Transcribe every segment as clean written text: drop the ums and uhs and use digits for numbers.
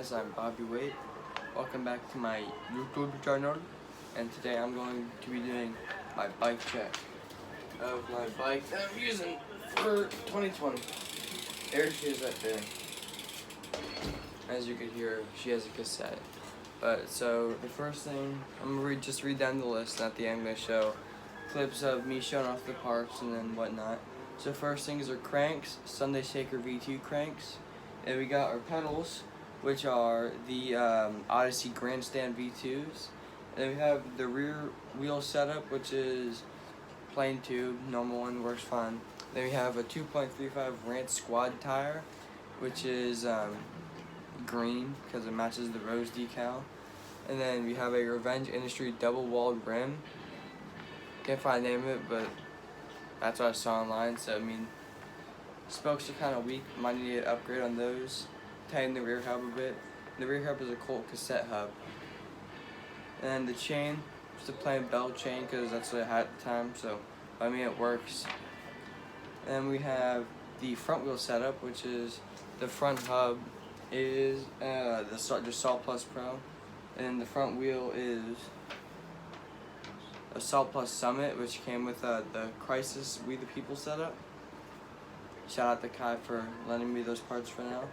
guys, I'm Bobby Wade. Welcome back to my YouTube channel, and today I'm going to be doing my bike check of my bike that I'm using for 2020. There she is right there. As you could hear, she has a cassette. So the first thing, I'm going to just read down the list, and at the end I'm going to show clips of me showing off the parts and then whatnot. So first things are cranks, Sunday Shaker V2 cranks. And we got our pedals, which are the Odyssey Grandstand V2s. And then we have the rear wheel setup, which is plain tube, normal one, works fine. Then we have a 2.35 Ranch Squad tire, which is green because it matches the rose decal. And then we have a Revenge Industry double walled rim. Can't find the name of it, but that's what I saw online. So I mean, spokes are kind of weak. Might need an upgrade on those. Tighten the rear hub a bit. The rear hub is a Colt cassette hub. And the chain, just a plain belt chain because that's what I had at the time. So I mean, it works. And we have the front wheel setup, which is the front hub is the Salt Plus Pro, and the front wheel is a Salt Plus Summit, which came with the Crisis We the People setup. Shout out to Kai for lending me those parts for now.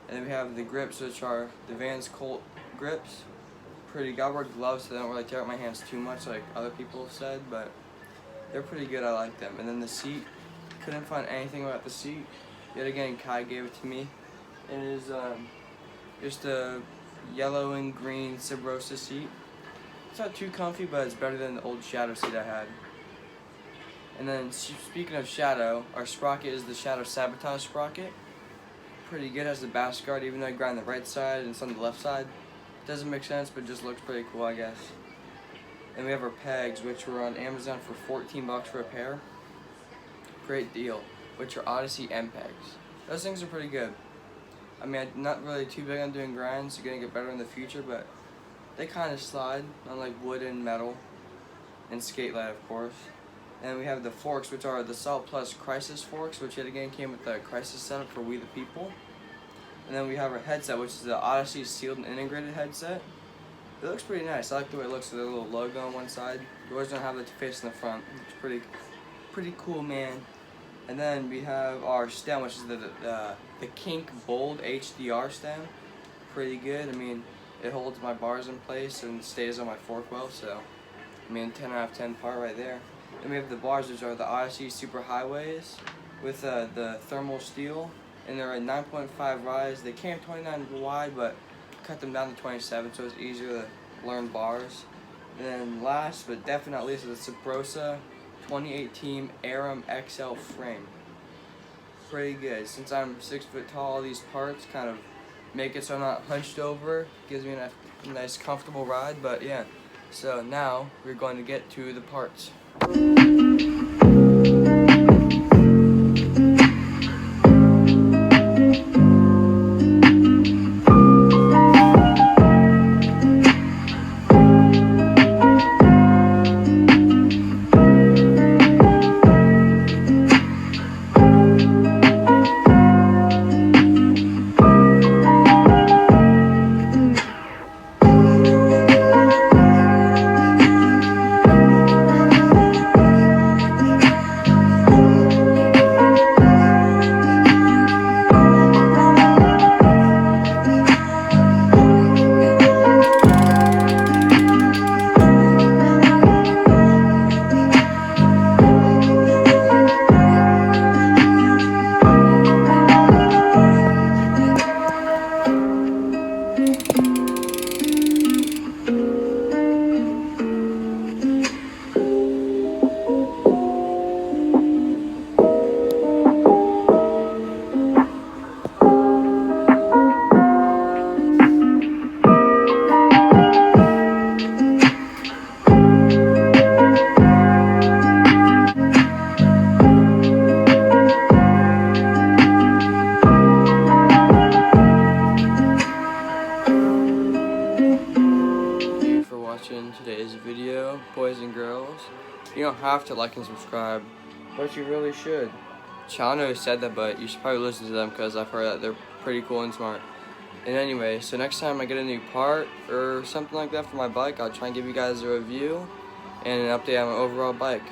And then we have the grips, which are the Vans Colt grips. Pretty good. I wear gloves, so they don't really tear up my hands too much like other people have said, but they're pretty good. I like them. And then the seat, couldn't find anything about the seat. Yet again, Kai gave it to me. It is just a yellow and green Subrosa seat. It's not too comfy, but it's better than the old Shadow seat I had. And then speaking of Shadow, our sprocket is the Shadow Sabotage sprocket. Pretty good, has the bash guard, even though I grind the right side and it's on the left side. Doesn't make sense, but just looks pretty cool, I guess. And we have our pegs, which were on Amazon for 14 bucks for a pair. Great deal, which are Odyssey M pegs. Those things are pretty good. I mean, I'm not really too big on doing grinds, so gonna get better in the future, but they kind of slide on like wood and metal, and skate light, of course. And we have the forks, which are the Salt Plus Crisis forks, which yet again came with the Crisis setup for We the People. And then we have our headset, which is the Odyssey sealed and integrated headset. It looks pretty nice. I like the way it looks with a little logo on one side. You always don't have it to face in the front. It's pretty cool, man. And then we have our stem, which is the Kink Bold HDR stem. Pretty good. I mean, it holds my bars in place and stays on my fork well, so I mean, 10 out of 10 part right there. Then we have the bars, which are the Odyssey Super Highways with the thermal steel, and they're a 9.5 rise. They came 29 wide, but cut them down to 27, so it's easier to learn bars. And then last, but definitely not least, is the Subrosa 2018 Aram XL frame. Pretty good. Since I'm 6 foot tall, these parts kind of make it so I'm not hunched over. Gives me a nice comfortable ride, but yeah. So now we're going to get to the parts. Watching today's video, boys and girls. You don't have to like and subscribe, but you really should. Chano said that, but you should probably listen to them because I've heard that they're pretty cool and smart. And anyway, so next time I get a new part or something like that for my bike, I'll try and give you guys a review and an update on my overall bike.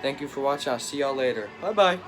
Thank you for watching. I'll see y'all later. Bye bye.